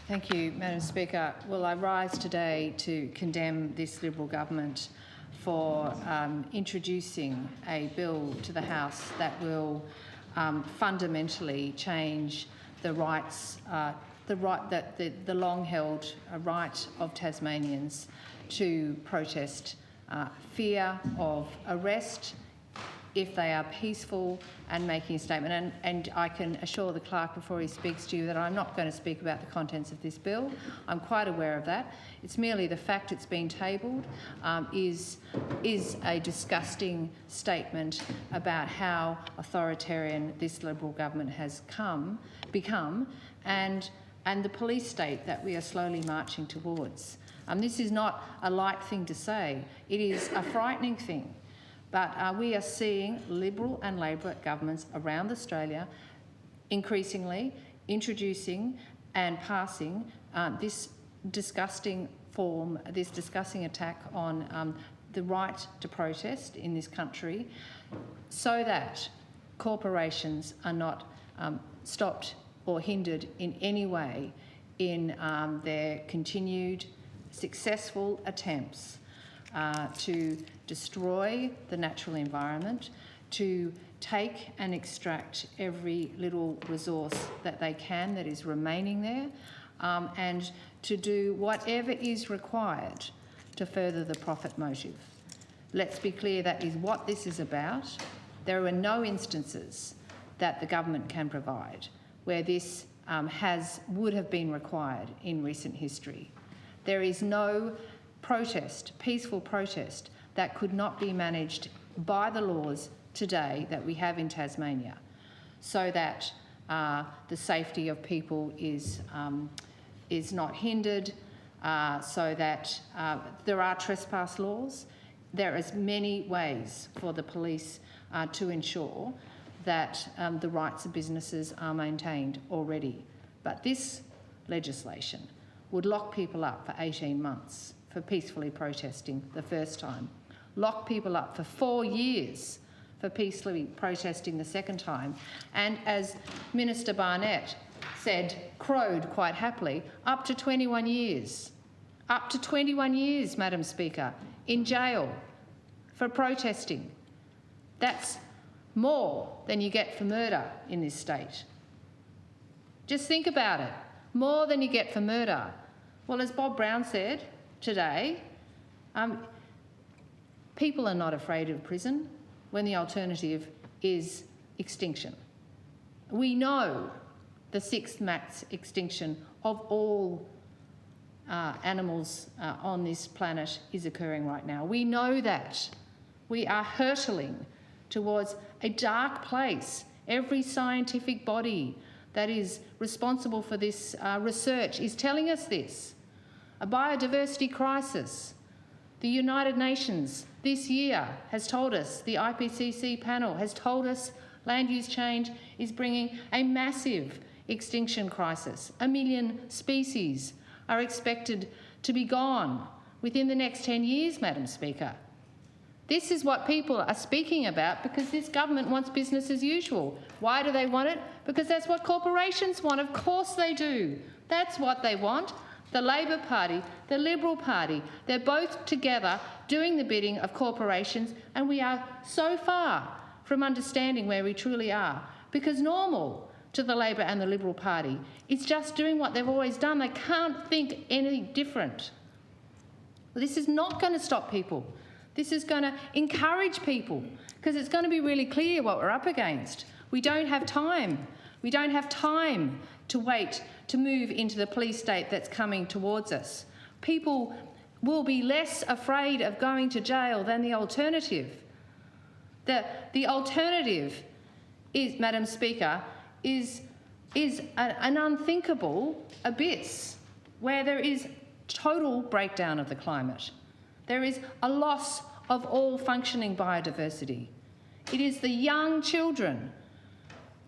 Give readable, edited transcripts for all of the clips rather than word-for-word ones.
Thank you, Madam Speaker. Well, I rise today to condemn this Liberal government for introducing a bill to the House that will fundamentally change the rights, the long-held right of Tasmanians to protest, fear of arrest if they are peaceful and making a statement. And I can assure the clerk before he speaks to you that I'm not going to speak about the contents of this bill. I'm quite aware of that. It's merely the fact it's been tabled is a disgusting statement about how authoritarian this Liberal government has become and the police state that we are slowly marching towards. This is not a light thing to say. It is a frightening thing. But we are seeing Liberal and Labor governments around Australia increasingly introducing and passing this disgusting attack on the right to protest in this country so that corporations are not stopped or hindered in any way in their continued successful attempts to destroy the natural environment, to take and extract every little resource that they can that is remaining there, and to do whatever is required to further the profit motive. Let's be clear, that is what this is about. There are no instances that the government can provide where this would have been required in recent history. There is no peaceful protest that could not be managed by the laws today that we have in Tasmania, so that the safety of people is not hindered, so that there are trespass laws. There are many ways for the police to ensure that the rights of businesses are maintained already. But this legislation would lock people up for 18 months for peacefully protesting the first time, lock people up for 4 years for peacefully protesting the second time, and as Minister Barnett crowed quite happily, up to 21 years. Up to 21 years, Madam Speaker, in jail for protesting. That's more than you get for murder in this state. Just think about it. More than you get for murder. Well, as Bob Brown said today, people are not afraid of prison when the alternative is extinction. We know the sixth mass extinction of all animals on this planet is occurring right now. We know that. We are hurtling towards a dark place. Every scientific body that is responsible for this research is telling us this. A biodiversity crisis. The United Nations this year has told us, the IPCC panel has told us land use change is bringing a massive extinction crisis. 1 million species are expected to be gone within the next 10 years, Madam Speaker. This is what people are speaking about because this government wants business as usual. Why do they want it? Because that's what corporations want. Of course they do. That's what they want. The Labor Party, the Liberal Party, they're both together doing the bidding of corporations, and we are so far from understanding where we truly are, because normal to the Labor and the Liberal Party is just doing what they've always done. They can't think any different. This is not going to stop people. This is going to encourage people, because it's going to be really clear what we're up against. We don't have time. We don't have time to wait to move into the police state that's coming towards us. People will be less afraid of going to jail than the alternative. The alternative is, Madam Speaker, is an unthinkable abyss where there is total breakdown of the climate. There is a loss of all functioning biodiversity. It is the young children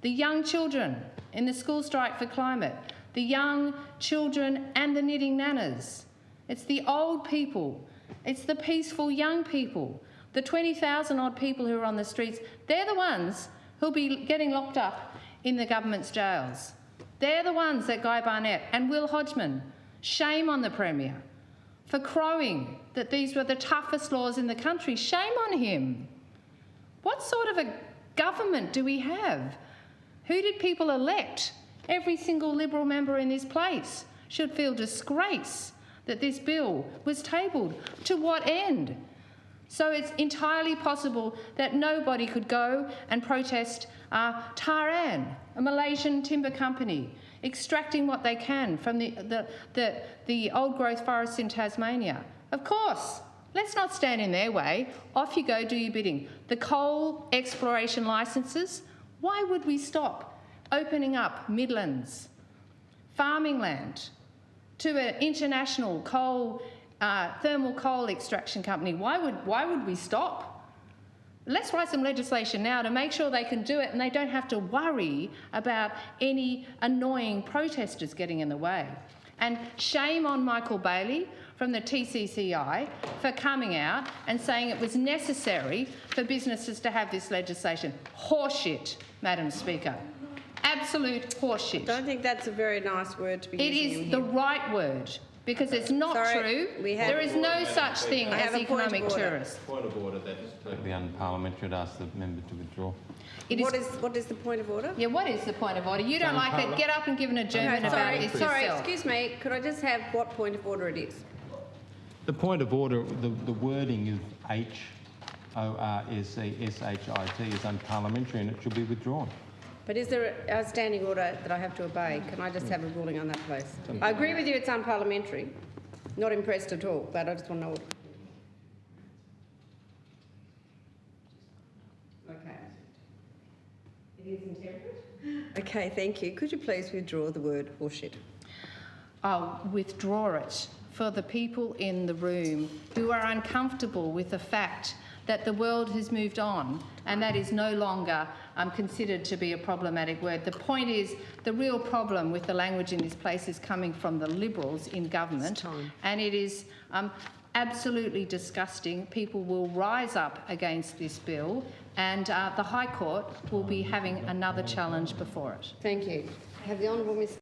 in the school strike for climate, the young children and the knitting nanas. It's the old people. It's the peaceful young people. The 20,000 odd people who are on the streets, they're the ones who'll be getting locked up in the government's jails. They're the ones that Guy Barnett and Will Hodgman, shame on the Premier for crowing that these were the toughest laws in the country. Shame on him. What sort of a government do we have? Who did people elect? Every single Liberal member in this place should feel disgrace that this bill was tabled. To what end? So it's entirely possible that nobody could go and protest Taran, a Malaysian timber company, extracting what they can from the old growth forests in Tasmania. Of course, let's not stand in their way. Off you go, do your bidding. The coal exploration licences, why would we stop opening up Midlands, farming land to an international coal, thermal coal extraction company? Why would we stop? Let's write some legislation now to make sure they can do it and they don't have to worry about any annoying protesters getting in the way. And shame on Michael Bailey from the TCCI for coming out and saying it was necessary for businesses to have this legislation. Horseshit, Madam Speaker. Absolute horseshit. I don't think that's a very nice word to be using. It is the right word, because it's not true. There is no such thing as economic tourists. Point of order, that is totally unparliamentary. I'd ask the member to withdraw. What is the point of order? Yeah, what is the point of order? You don't like it, get up and give an adjournment about this yourself. Sorry, excuse me, could I just have what point of order it is? The point of order, the wording is HORSESHIT is unparliamentary and it should be withdrawn. But is there a standing order that I have to obey? Can I just have a ruling on that, please? I agree with you, it's unparliamentary. Not impressed at all, but I just want to know what... Okay. It is intemperate? Okay, thank you. Could you please withdraw the word horseshit? I'll withdraw it for the people in the room who are uncomfortable with the fact that the world has moved on and that is no longer considered to be a problematic word. The point is, the real problem with the language in this place is coming from the Liberals in government, and it is absolutely disgusting. People will rise up against this bill and the High Court will be having another challenge before it. Thank you. Have the Honourable Ms.